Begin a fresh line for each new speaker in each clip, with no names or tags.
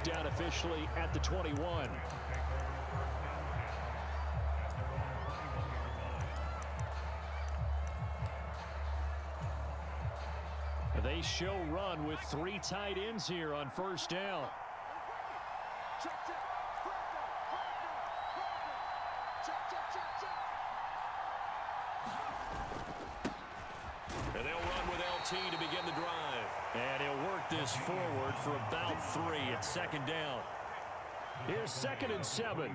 down officially at the 21. They show run with 3 tight ends here on first down. And they'll run with LT to begin the drive. And he'll work this forward for about 3 at second down. Here's 2nd and 7.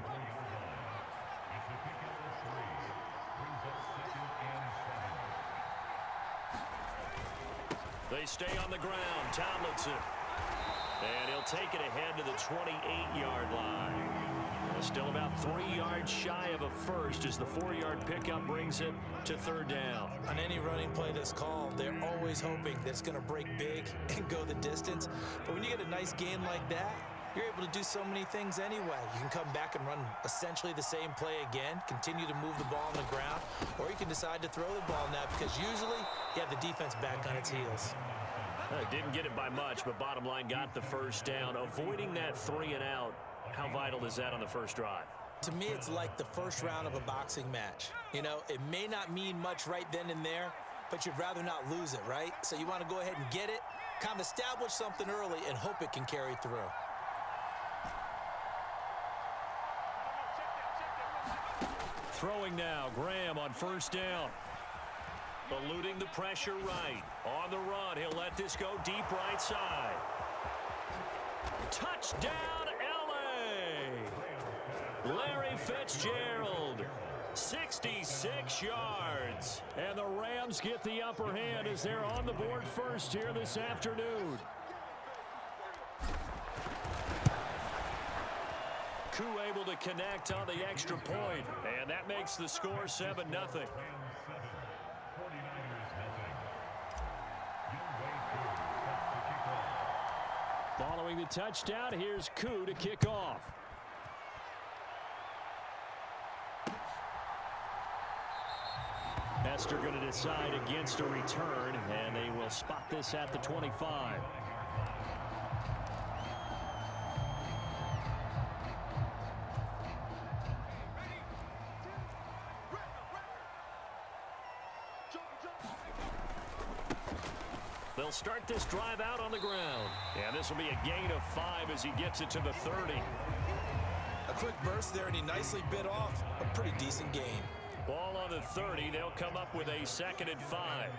They stay on the ground. Tomlinson. And he'll take it ahead to the 28-yard line. Still about 3 yards shy of a first as the 4-yard pickup brings it to 3rd down.
On any running play that's called, they're always hoping that it's going to break big and go the distance. But when you get a nice game like that, you're able to do so many things anyway. You can come back and run essentially the same play again, continue to move the ball on the ground, or you can decide to throw the ball now because usually you have the defense back on its heels.
Didn't get it by much, but bottom line got the first down. Avoiding that 3 and out, how vital is that on the first drive?
To me, it's like the first round of a boxing match. You know, it may not mean much right then and there, but you'd rather not lose it, right? So you want to go ahead and get it, kind of establish something early, and hope it can carry through.
Throwing now, Graham on first down. Eluding the pressure right. On the run, he'll let this go deep right side. Touchdown, L.A. Larry Fitzgerald, 66 yards. And the Rams get the upper hand as they're on the board first here this afternoon. Koo able to connect on the extra point, and that makes the score 7-0. Following the touchdown, here's Koo to kick off. Hester going to decide against a return, and they will spot this at the 25. They'll start this drive out on the ground. And this will be a gain of 5 as he gets it to the 30.
A quick burst there, and he nicely bit off a pretty decent gain.
Ball on the 30. They'll come up with a 2nd and 5.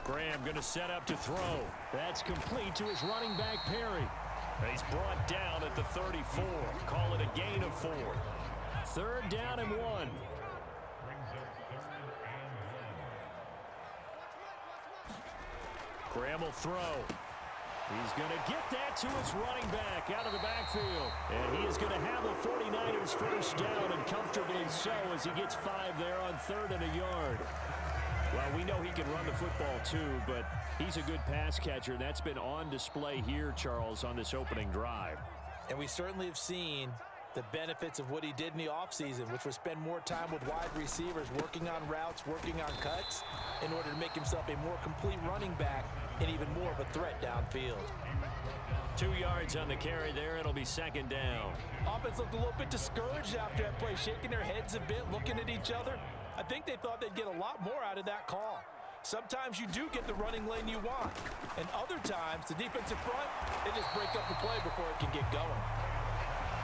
Graham going to set up to throw. That's complete to his running back, Perry. He's brought down at the 34. Call it a gain of 4. 3rd down and 1. Graham will throw. He's going to get that to his running back out of the backfield. And he is going to have the 49ers first down, and comfortably so as he gets 5 there on 3rd and a yard. Well, we know he can run the football too, but he's a good pass catcher. That's been on display here, Charles, on this opening drive.
And we certainly have seen the benefits of what he did in the offseason, which was spend more time with wide receivers, working on routes, working on cuts, in order to make himself a more complete running back and even more of a threat downfield.
2 yards on the carry there. It'll be 2nd down.
Offense looked a little bit discouraged after that play, shaking their heads a bit, looking at each other. I think they thought they'd get a lot more out of that call. Sometimes you do get the running lane you want, and other times the defensive front, they just break up the play before it can get going.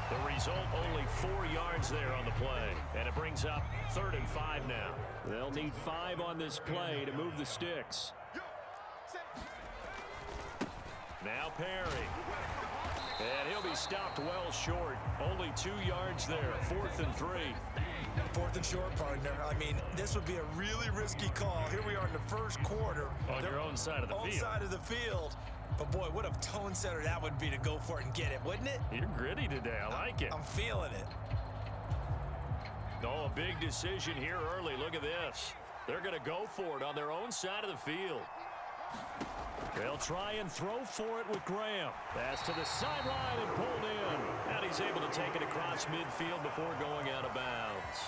The result, only 4 yards there on the play, and it brings up 3rd and 5 now. They'll need 5 on this play to move the sticks. Now Perry. And he'll be stopped well short. Only 2 yards there. 4th and 3.
4th and short, partner. I mean, this would be a really risky call. Here we are in the first quarter.
On your own side of the field.
Own side of the field. But, boy, what a tone setter that would be to go for it and get it, wouldn't it?
You're gritty today. I like it.
I'm feeling it.
Oh, a big decision here early. Look at this. They're going to go for it on their own side of the field. They'll try and throw for it with Graham. Pass to the sideline and pulled in. And he's able to take it across midfield before going out of bounds.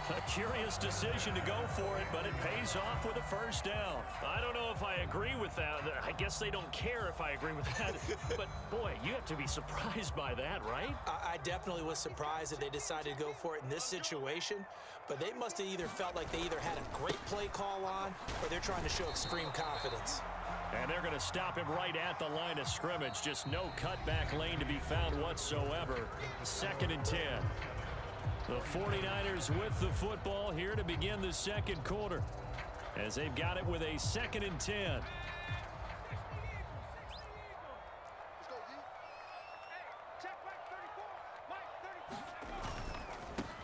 A curious decision to go for it, but it pays off with a first down.
I don't know if I agree with that. I guess they don't care if I agree with that. But, boy, you have to be surprised by that, right?
I definitely was surprised that they decided to go for it in this situation, but they must have either felt like they either had a great play call on or they're trying to show extreme confidence.
And they're going to stop him right at the line of scrimmage. Just no cutback lane to be found whatsoever. 2nd and 10. The 49ers with the football here to begin the second quarter, as they've got it with a 2nd and 10.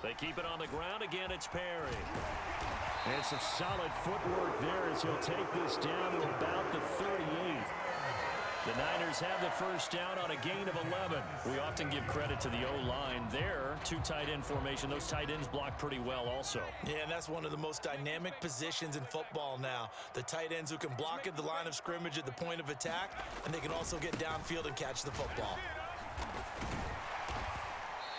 They keep it on the ground. Again, it's Perry. And some solid footwork there as he'll take this down to about the 38. The Niners have the first down on a gain of 11. We often give credit to the O-line there. 2 tight end formation. Those tight ends block pretty well also.
Yeah, and that's one of the most dynamic positions in football now. The tight ends who can block at the line of scrimmage at the point of attack, and they can also get downfield and catch the football.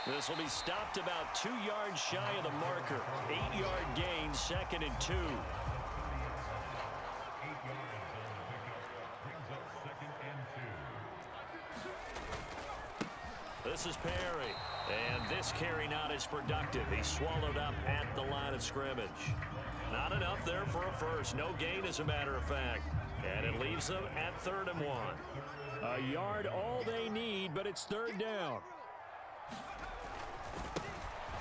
This will be stopped about 2 yards shy of the marker. 8-yard gain, 2nd and 2. This is Perry. And this carry not as productive. He's swallowed up at the line of scrimmage. Not enough there for a first. No gain, as a matter of fact. And it leaves them at 3rd and 1. A yard all they need, but it's 3rd down.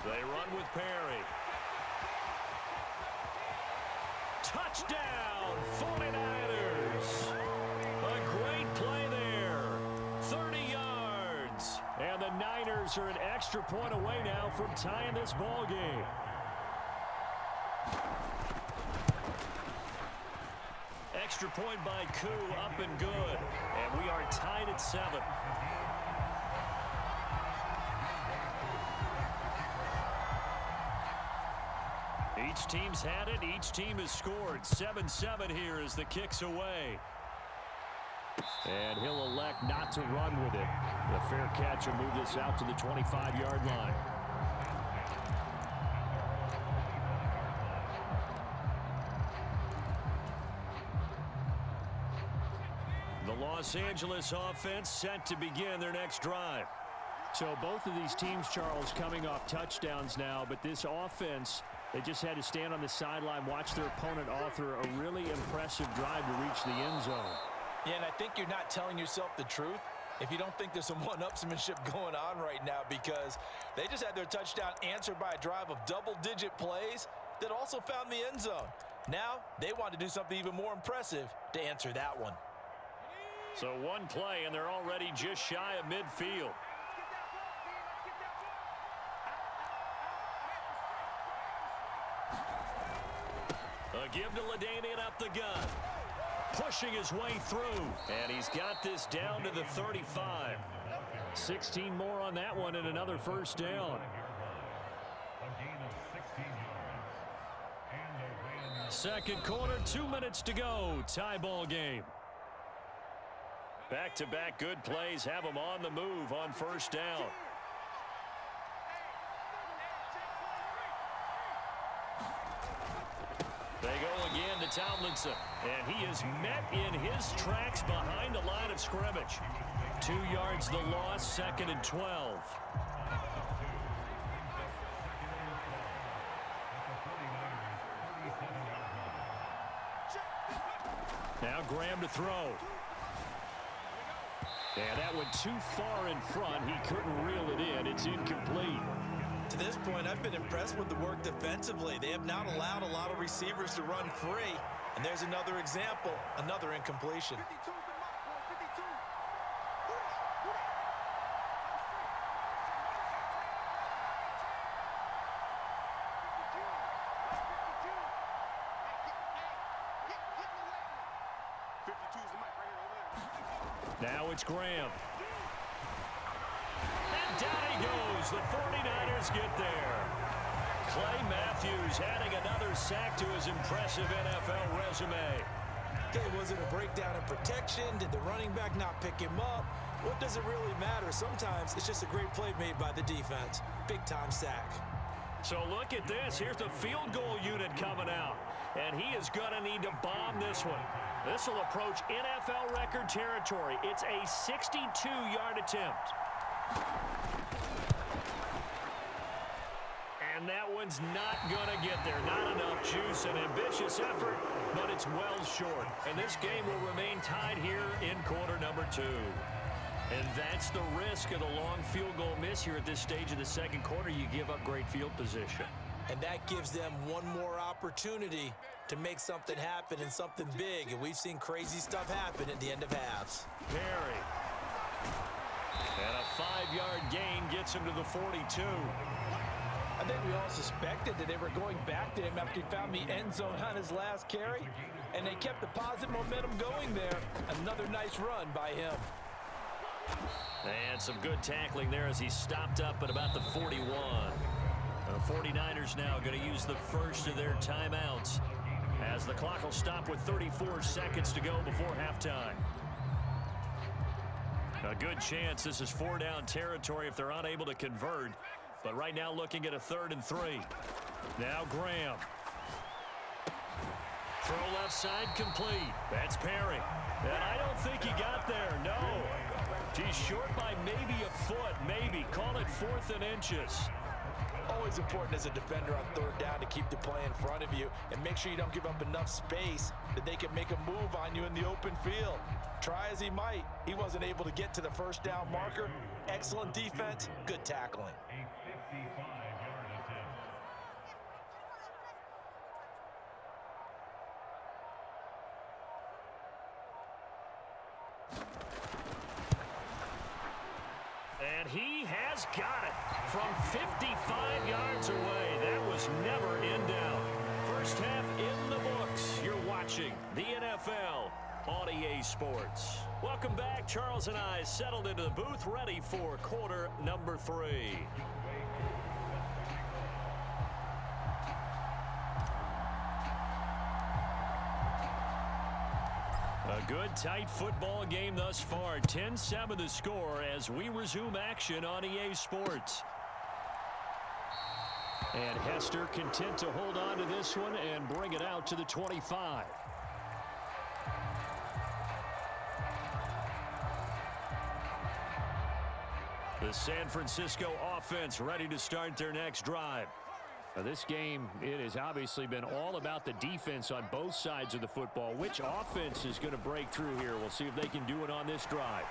They run with Perry. Touchdown, 49ers. A great play there. 30 yards. And the Niners are an extra point away now from tying this ball game. Extra point by Koo, up and good. And we are tied at 7. Each team's had it. Each team has scored. 7-7 here as the kick's away. And he'll elect not to run with it. The fair catch will move this out to the 25-yard line. The Los Angeles offense set to begin their next drive. So both of these teams, Charles, coming off touchdowns now, but this offense, they just had to stand on the sideline, watch their opponent author a really impressive drive to reach the end zone.
Yeah, and I think you're not telling yourself the truth if you don't think there's some one-upsmanship going on right now, because they just had their touchdown answered by a drive of double-digit plays that also found the end zone. Now they want to do something even more impressive to answer that one.
So one play, and they're already just shy of midfield. A give to LaDainian up the gun. Pushing his way through. And he's got this down to the 35. 16 more on that one and another first down. Second quarter, 2 minutes to go. Tie ball game. Back-to-back good plays have them on the move on first down. They go again to Tomlinson, and he is met in his tracks behind the line of scrimmage. 2 yards the loss, 2nd and 12. Now Graham to throw. And that went too far in front. He couldn't reel it in. It's incomplete.
To this point, I've been impressed with the work defensively. They have not allowed a lot of receivers to run free. And there's another example, another incompletion.
Now it's Graham. And down he goes. The 49ers get there. Clay Matthews adding another sack to his impressive NFL resume.
Okay, was it a breakdown in protection? Did the running back not pick him up? What does it really matter? Sometimes it's just a great play made by the defense. Big-time sack.
So look at this. Here's the field goal unit coming out. And he is going to need to bomb this one. This will approach NFL record territory. It's a 62-yard attempt. And that one's not going to get there. Not enough juice. An ambitious effort, but it's well short. And this game will remain tied here in quarter number 2. And that's the risk of the long field goal miss here at this stage of the second quarter. You give up great field position.
And that gives them one more opportunity to make something happen and something big. And we've seen crazy stuff happen at the end of halves.
Perry. And a 5-yard gain gets him to the 42.
I think we all suspected that they were going back to him after he found the end zone on his last carry. And they kept the positive momentum going there. Another nice run by him.
And some good tackling there as he stopped up at about the 41. The 49ers now going to use the first of their timeouts as the clock will stop with 34 seconds to go before halftime. A good chance this is 4-down territory if they're unable to convert. But right now looking at a 3rd and 3. Now Graham. Throw left side complete. That's Perry. And I don't think he got there. No. He's short by maybe a foot. Maybe. Call it 4th and inches.
Always important as a defender on 3rd down to keep the play in front of you and make sure you don't give up enough space that they can make a move on you in the open field. Try as he might, he wasn't able to get to the 1st down marker. Excellent defense, good tackling.
And he has got it from 55 yards away. That was never in doubt. First half in the books. You're watching the NFL on EA Sports. Welcome back. Charles and I settled into the booth, ready for quarter number 3. A good, tight football game thus far. 10-7 the score as we resume action on EA Sports. And Hester content to hold on to this one and bring it out to the 25. The San Francisco offense ready to start their next drive. Now this game, it has obviously been all about the defense on both sides of the football. Which offense is going to break through here? We'll see if they can do it on this drive.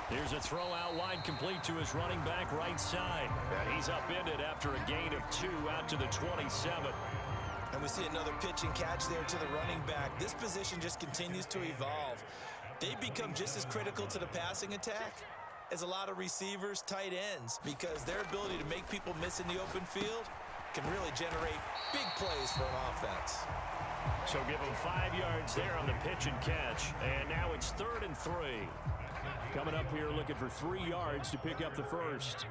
Here's a throw out wide complete to his running back right side. And he's upended after a gain of 2 out to the 27.
And we see another pitch and catch there to the running back. This position just continues to evolve. They become just as critical to the passing attack as a lot of receivers, tight ends, because their ability to make people miss in the open field can really generate big plays for an offense.
So give him 5 yards there on the pitch and catch. And now it's 3rd and 3. Coming up here looking for 3 yards to pick up the first.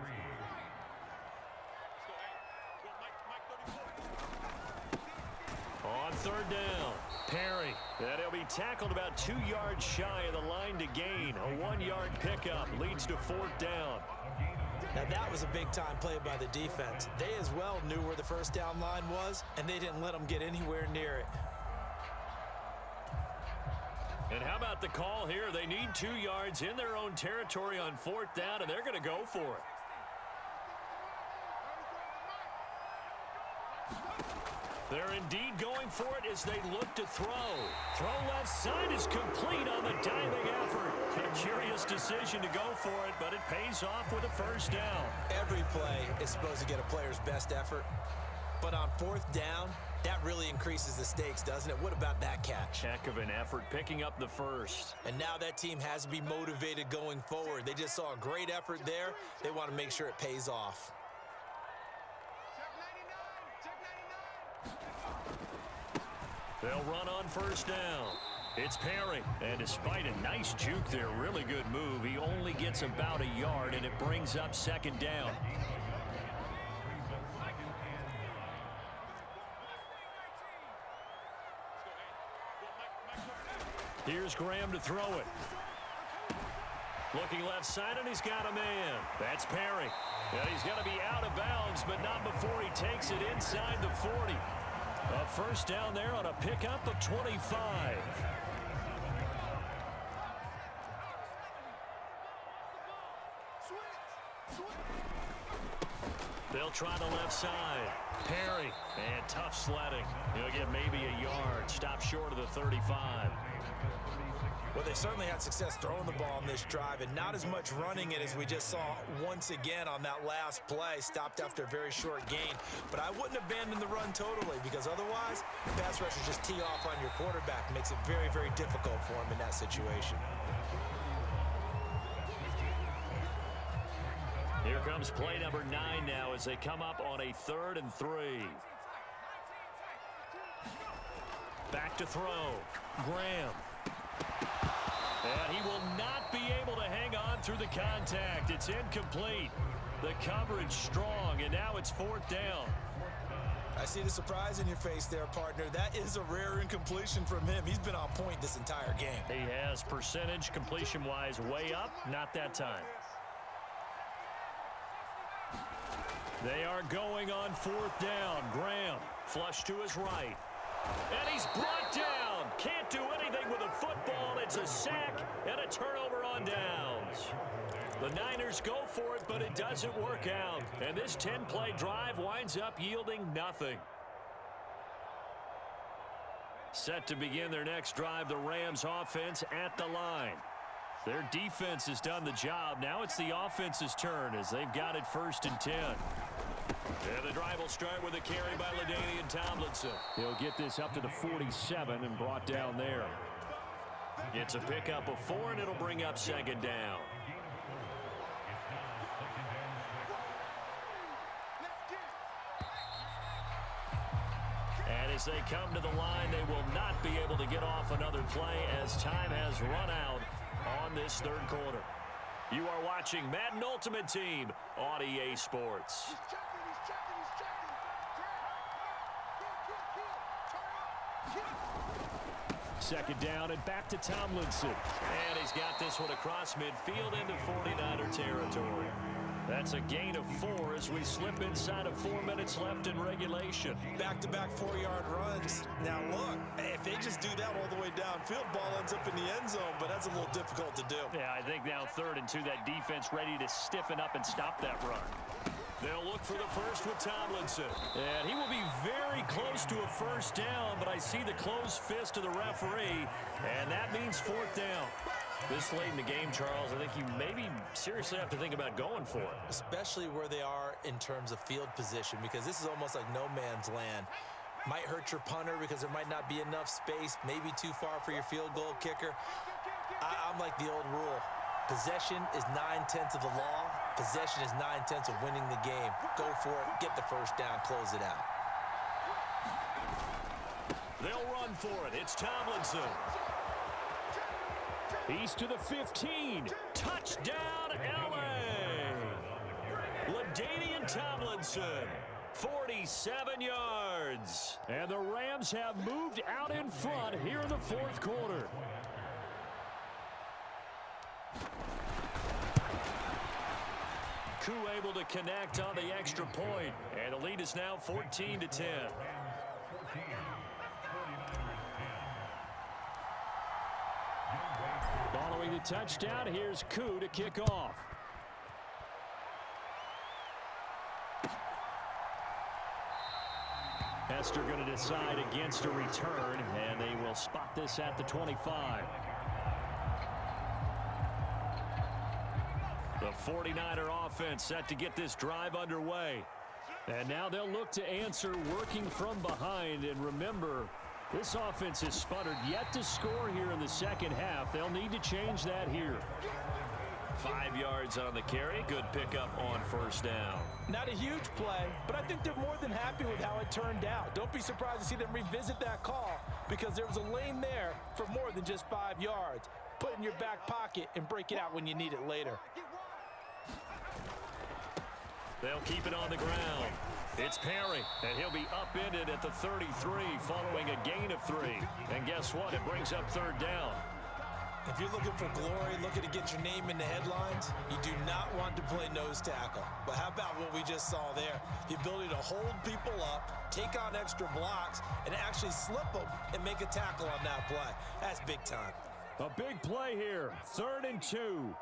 On 3rd down, Perry. And he'll be tackled about 2 yards shy of the line to gain. A 1-yard pickup leads to 4th down.
Now that was a big-time play by the defense. They as well knew where the 1st down line was, and they didn't let them get anywhere near it.
And how about the call here? They need 2 yards in their own territory on 4th down, and they're going to go for it. They're indeed going for it as they look to throw. Throw left side is complete on the diving effort. A curious decision to go for it, but it pays off with a 1st down.
Every play is supposed to get a player's best effort. But on 4th down, that really increases the stakes, doesn't it? What about that catch?
Heck of an effort picking up the first.
And now that team has to be motivated going forward. They just saw a great effort there. They want to make sure it pays off.
They'll run on 1st down. It's Perry, and despite a nice juke there, really good move, he only gets about a yard, and it brings up 2nd down. Here's Graham to throw it. Looking left side, and he's got a man. That's Perry. And he's going to be out of bounds, but not before he takes it inside the 40. A first down there on a pickup of 25. They'll try the left side. Perry. And tough sledding. He'll get maybe a yard. Stop short of the 35.
Well, they certainly had success throwing the ball on this drive and not as much running it as we just saw once again on that last play. Stopped after a very short gain. But I wouldn't abandon the run totally because otherwise, pass rushers just tee off on your quarterback. Makes it very, very difficult for him in that situation.
Here comes play number 9 now as they come up on a 3rd and 3. Back to throw. Graham. And he will not be able to hang on through the contact. It's incomplete. The coverage strong, and now it's 4th down.
I see the surprise in your face there, partner. That is a rare incompletion from him. He's been on point this entire game.
He has percentage completion-wise way up. Not that time. They are going on 4th down. Graham flush to his right. And he's brought down. Can't do anything with a football. It's a sack and a turnover on downs. The Niners go for it, but it doesn't work out. And this 10-play drive winds up yielding nothing. Set to begin their next drive, the Rams offense at the line. Their defense has done the job. Now it's the offense's turn as they've got it 1st and 10. And the drive will start with a carry by LaDainian Tomlinson. He'll get this up to the 47 and brought down there. It's a pickup of 4, and it'll bring up 2nd down. And as they come to the line, they will not be able to get off another play as time has run out on this 3rd quarter. You are watching Madden Ultimate Team on EA Sports. Second down and back to Tomlinson. And he's got this one across midfield into 49er territory. That's a gain of 4 as we slip inside of 4 minutes left in regulation.
Back-to-back 4-yard runs. Now, look, if they just do that all the way downfield, ball ends up in the end zone, but that's a little difficult to do.
Yeah, I think now 3rd and 2, that defense ready to stiffen up and stop that run. They'll look for the first with Tomlinson. And he will be very close to a first down, but I see the closed fist of the referee, and that means 4th down. This late in the game, Charles, I think you maybe seriously have to think about going for it.
Especially where they are in terms of field position, because this is almost like no man's land. Might hurt your punter because there might not be enough space, maybe too far for your field goal kicker. I'm like the old rule. Possession is 9/10 of the law. Possession is 9/10 of winning the game. Go for it, get the first down, close it out.
They'll run for it. It's Tomlinson. He's to the 15. Touchdown, LA. LaDainian Tomlinson, 47 yards. And the Rams have moved out in front here in the 4th quarter. Koo able to connect on the extra point. And the lead is now 14-10. Following the touchdown, here's Koo to kick off. Hester going to decide against a return, and they will spot this at the 25. The 49er offense set to get this drive underway. And now they'll look to answer working from behind. And remember, this offense has sputtered yet to score here in the 2nd half. They'll need to change that here. 5 yards on the carry. Good pickup on 1st down.
Not a huge play, but I think they're more than happy with how it turned out. Don't be surprised to see them revisit that call because there was a lane there for more than just 5 yards. Put it in your back pocket and break it out when you need it later.
They'll keep it on the ground. It's Perry, and he'll be upended at the 33 following a gain of 3. And guess what? It brings up 3rd down.
If you're looking for glory, looking to get your name in the headlines, you do not want to play nose tackle. But how about what we just saw there? The ability to hold people up, take on extra blocks, and actually slip them and make a tackle on that play. That's big time.
A big play here. 3rd and 2.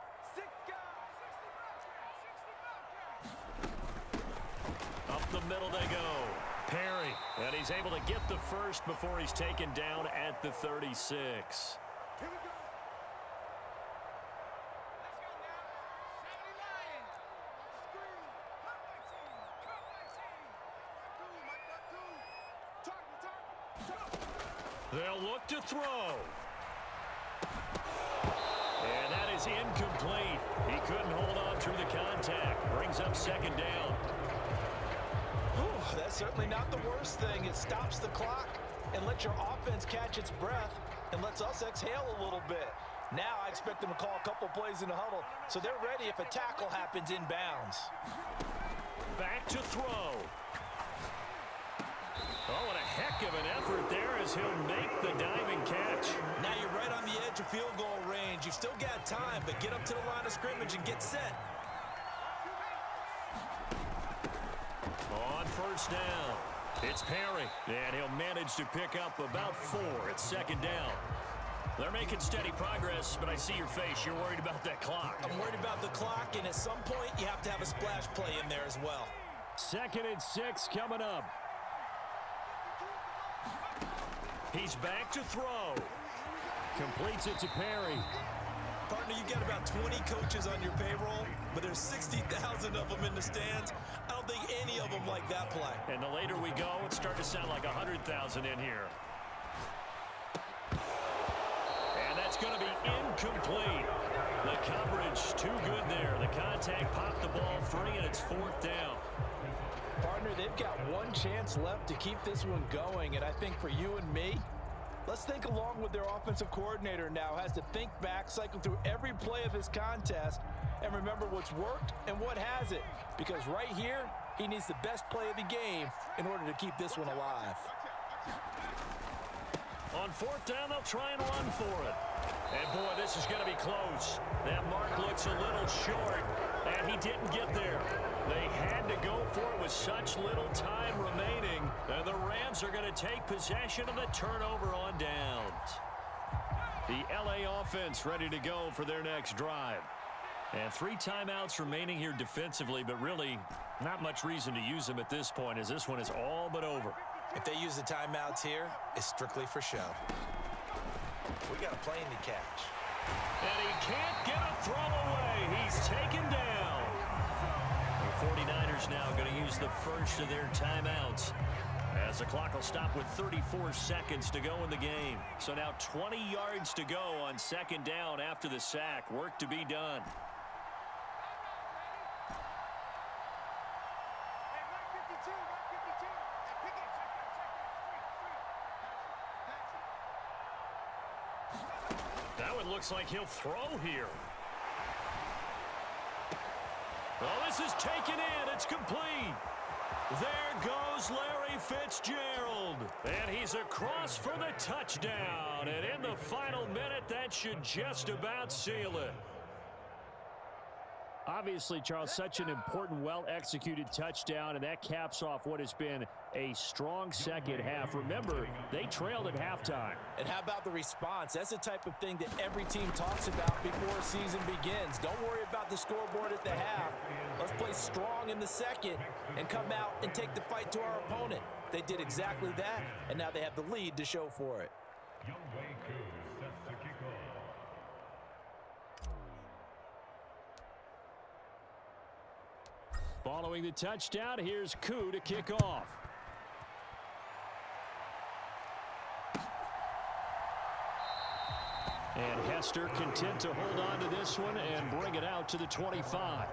Up the middle they go. Perry. And he's able to get the first before he's taken down at the 36. They'll look to throw. And that is incomplete. He couldn't hold on through the contact. Brings up 2nd down.
Ooh, that's certainly not the worst thing. It stops the clock and lets your offense catch its breath and lets us exhale a little bit. Now I expect them to call a couple plays in the huddle so they're ready if a tackle happens inbounds.
Back to throw. Oh, and a heck of an effort there as he'll make the diving catch.
Now you're right on the edge of field goal range. You've still got time, but get up to the line of scrimmage and get set.
On 1st down, it's Perry, and he'll manage to pick up about 4 at 2nd down. They're making steady progress, but I see your face. You're worried about that clock.
I'm worried about the clock, and at some point, you have to have a splash play in there as well.
2nd and 6 coming up. He's back to throw. Completes it to Perry.
Partner, you got about 20 coaches on your payroll, but there's 60,000 of them in the stands. I don't think any of them like that play.
And the later we go, it's starting to sound like 100,000 in here. And that's going to be incomplete. The coverage too good there. The contact popped the ball free, and it's 4th down.
Partner, they've got one chance left to keep this one going, and I think for you and me, let's think along with their offensive coordinator now. Has to think back, cycle through every play of this contest, and remember what's worked and what hasn't. Because right here, he needs the best play of the game in order to keep this one alive.
On 4th down, they'll try and run for it. And boy, this is going to be close. That mark looks a little short, and he didn't get there. They had to go for it with such little time remaining. And the Rams are going to take possession of the turnover on downs. The LA offense ready to go for their next drive. And 3 timeouts remaining here defensively, but really not much reason to use them at this point as this one is all but over.
If they use the timeouts here, it's strictly for show. We got a plane to catch.
And he can't get a throw away. He's taken down. The 49ers now going to use the first of their timeouts as the clock will stop with 34 seconds to go in the game. So now 20 yards to go on 2nd down after the sack. Work to be done. That one looks like he'll throw here. Well, this is taken in. It's complete. There goes Larry Fitzgerald. And he's across for the touchdown. And in the final minute, that should just about seal it. Obviously, Charles, such an important, well-executed touchdown, and that caps off what has been a strong second half. Remember, they trailed at halftime.
And how about the response? That's the type of thing that every team talks about before a season begins. Don't worry about the scoreboard at the half. Let's play strong in the second and come out and take the fight to our opponent. They did exactly that, and now they have the lead to show for it.
Following the touchdown, here's Koo to kick off. And Hester content to hold on to this one and bring it out to the 25.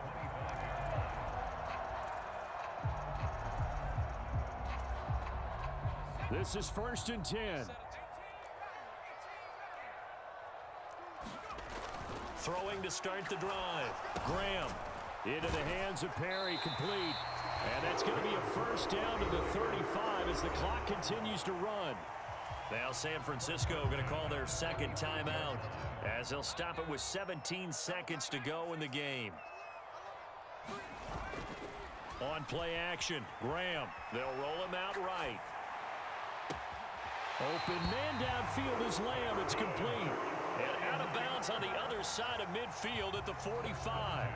This is 1st and 10. Throwing to start the drive. Graham. Into the hands of Perry, complete. And that's going to be a 1st down to the 35 as the clock continues to run. Now San Francisco going to call their second timeout as they'll stop it with 17 seconds to go in the game. On play action, Graham. They'll roll him out right. Open man downfield is Lamb. It's complete. And out of bounds on the other side of midfield at the 45.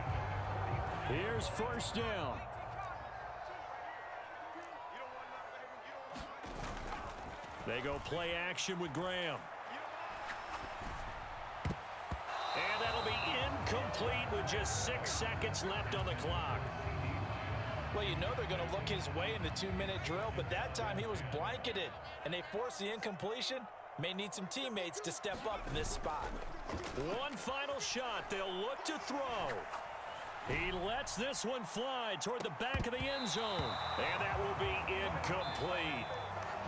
Here's first down. They go play action with Graham. And that'll be incomplete with just 6 seconds left on the clock.
Well, you know they're going to look his way in the 2-minute drill, but that time he was blanketed, and they forced the incompletion. May need some teammates to step up in this spot.
One final shot. They'll look to throw. He lets this one fly toward the back of the end zone. And that will be incomplete.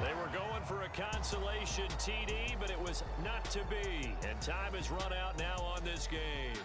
They were going for a consolation TD, but it was not to be. And time has run out now on this game.